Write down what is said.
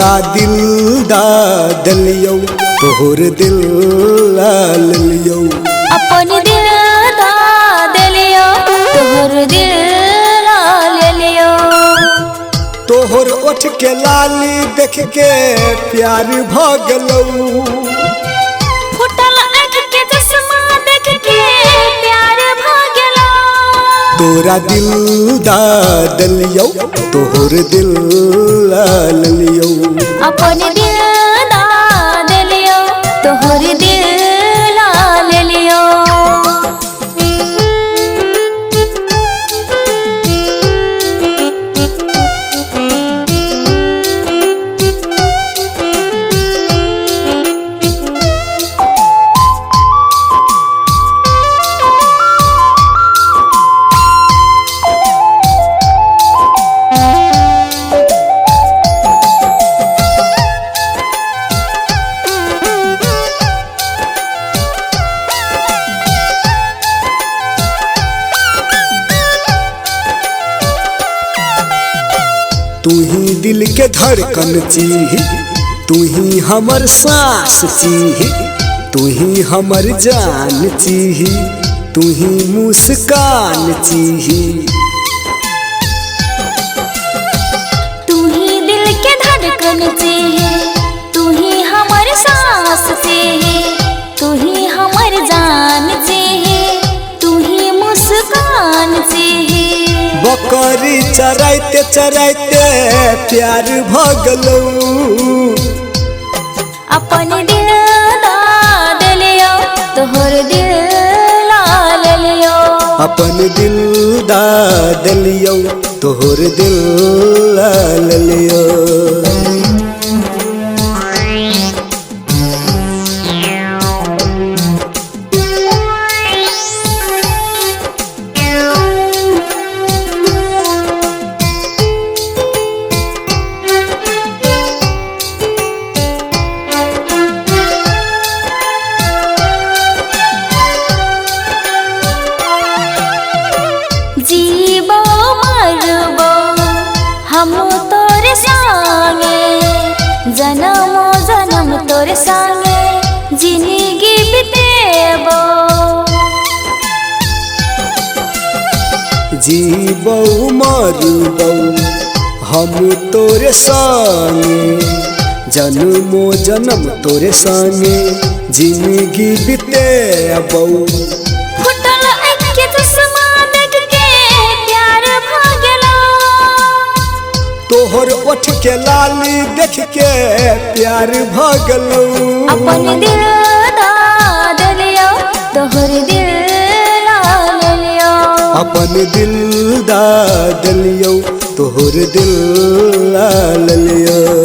तोरा दिल दा दलियो तोहर दिल लियो अपन दिल दा दलियो तोहर दिल लियो। तोहर ओठ के लाली देख के प्यार भगलो फुटल आँख के चश्मा देख के प्यार भगलो। तोरा दिल दा दलियो तोहर दिल लियो अपन दिल दा दलियो तोहर दिल लियो। तू ही दिल के धड़कन चीही तू ही हमर सांस चीही तू ही हमर जान चीही तू ही मुस्कान चीही। तू ही दिल के धड़कन चीही तू ही हमर सांस चीही तू ही हमर जान चीही तू ही मुस्कान चीही। बकरी चराइते चराइते प्यार भगलो अपन दिल दा दलियो तोहर दिल लियो। अपन दिल दा दलियो तोहर दिल लियो। जीबो मरबो हम तोरे संगे जन्मो जन्म तोरे संगे जिंदगी बितेबो। जीबो मरबो हम तोरे संगे जन्मो जन्म तोरे संगे जिंदगी बितेबो। फुटल आँख के चश्मा देख के प्यार भगलो तोहर ओठ के लाली देख के प्यार भगलो। अपन दिल दा दलियो तोहर दिल लियो। अपन दिल दा दलियो तोहर दिल लियो।